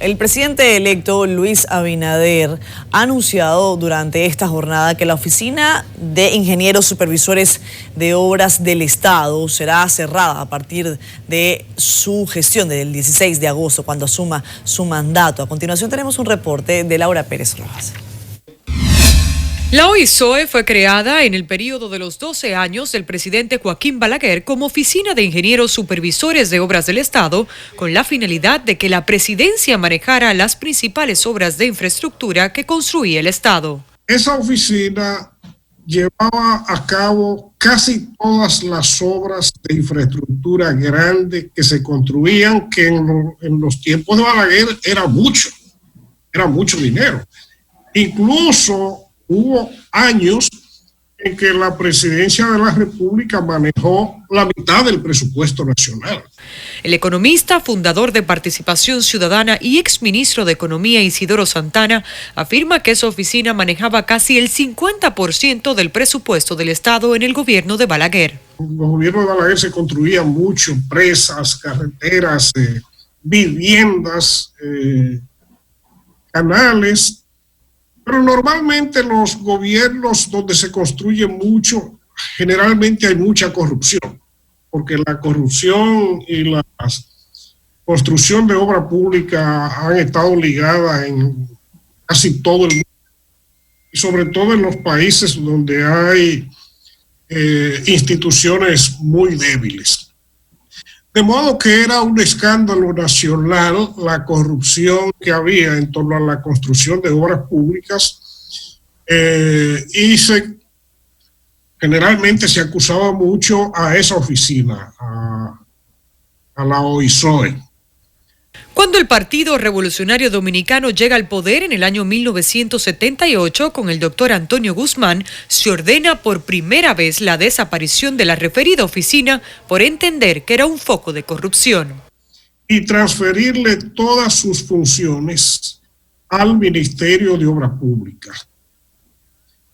El presidente electo Luis Abinader ha anunciado durante esta jornada que la Oficina de Ingenieros Supervisores de Obras del Estado será cerrada a partir de su gestión del 16 de agosto, cuando asuma su mandato. A continuación tenemos un reporte de Laura Pérez Rojas. La OISOE fue creada en el periodo de los 12 años del presidente Joaquín Balaguer como Oficina de Ingenieros Supervisores de Obras del Estado, con la finalidad de que la presidencia manejara las principales obras de infraestructura que construía el Estado. Esa oficina llevaba a cabo casi todas las obras de infraestructura grande que se construían, que en los tiempos de Balaguer era mucho dinero. Incluso hubo años en que la presidencia de la República manejó la mitad del presupuesto nacional. El economista, fundador de Participación Ciudadana y exministro de Economía Isidoro Santana, afirma que esa oficina manejaba casi el 50% del presupuesto del Estado en el gobierno de Balaguer. En los gobiernos de Balaguer se construían mucho, presas, carreteras, viviendas, canales. Pero normalmente los gobiernos donde se construye mucho, generalmente hay mucha corrupción, porque la corrupción y la construcción de obra pública han estado ligadas en casi todo el mundo, y sobre todo en los países donde hay instituciones muy débiles. De modo que era un escándalo nacional la corrupción que había en torno a la construcción de obras públicas y generalmente se acusaba mucho a esa oficina, a la OISOE. Cuando el Partido Revolucionario Dominicano llega al poder en el año 1978 con el doctor Antonio Guzmán, se ordena por primera vez la desaparición de la referida oficina por entender que era un foco de corrupción. Y transferirle todas sus funciones al Ministerio de Obras Públicas.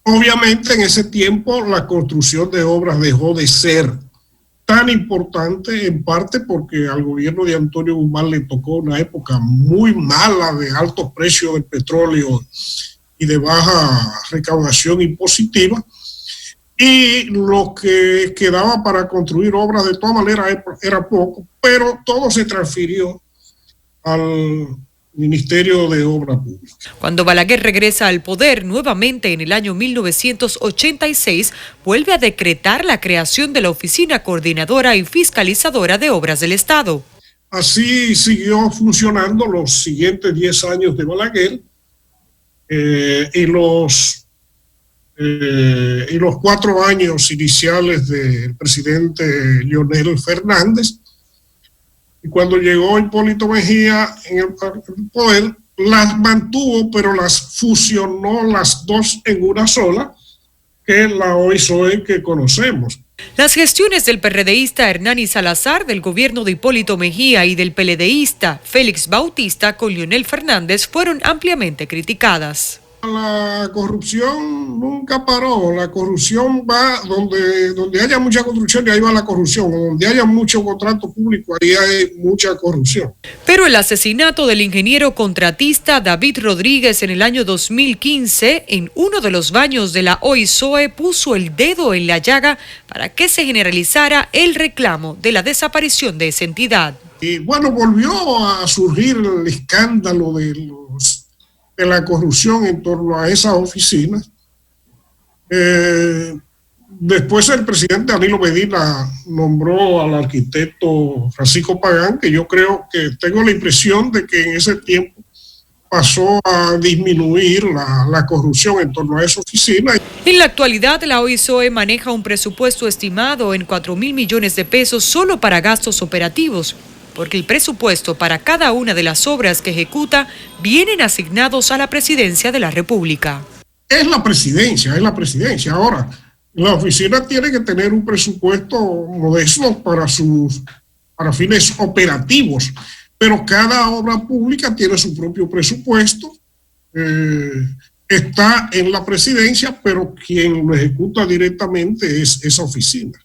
Obviamente en ese tiempo la construcción de obras dejó de ser tan importante, en parte porque al gobierno de Antonio Guzmán le tocó una época muy mala de altos precios del petróleo y de baja recaudación impositiva, y lo que quedaba para construir obras de todas maneras era poco, pero todo se transfirió al Ministerio de Obras Públicas. Cuando Balaguer regresa al poder nuevamente en el año 1986, vuelve a decretar la creación de la Oficina Coordinadora y Fiscalizadora de Obras del Estado. Así siguió funcionando los siguientes 10 años de Balaguer y los 4 años iniciales del presidente Leonel Fernández. Y cuando llegó Hipólito Mejía en el poder, las mantuvo, pero las fusionó las dos en una sola, que es la OISOE que conocemos. Las gestiones del PRDista Hernani Salazar, del gobierno de Hipólito Mejía y del PLDista Félix Bautista con Leonel Fernández fueron ampliamente criticadas. La corrupción nunca paró, la corrupción va donde haya mucha corrupción, y ahí va la corrupción, donde haya mucho contrato público, ahí hay mucha corrupción. Pero el asesinato del ingeniero contratista David Rodríguez en el año 2015 en uno de los baños de la OISOE puso el dedo en la llaga para que se generalizara el reclamo de la desaparición de esa entidad. Y bueno, volvió a surgir el escándalo de la corrupción en torno a esas oficinas. Después el presidente Danilo Medina nombró al arquitecto Francisco Pagán, que yo creo que tengo la impresión de que en ese tiempo pasó a disminuir la corrupción en torno a esa oficina. En la actualidad, la OISOE maneja un presupuesto estimado en 4.000 millones de pesos solo para gastos operativos, porque el presupuesto para cada una de las obras que ejecuta vienen asignados a la presidencia de la República. Es la presidencia. Ahora, la oficina tiene que tener un presupuesto modesto para fines operativos, pero cada obra pública tiene su propio presupuesto, está en la presidencia, pero quien lo ejecuta directamente es esa oficina.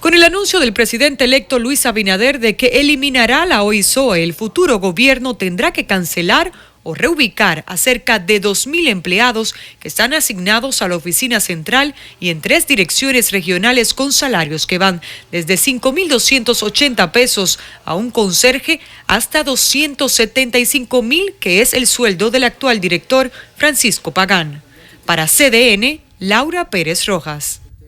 Con el anuncio del presidente electo Luis Abinader de que eliminará la OISOE, el futuro gobierno tendrá que cancelar o reubicar a cerca de 2.000 empleados que están asignados a la oficina central y en 3 direcciones regionales con salarios que van desde 5.280 pesos a un conserje hasta 275.000, que es el sueldo del actual director Francisco Pagán. Para CDN, Laura Pérez Rojas.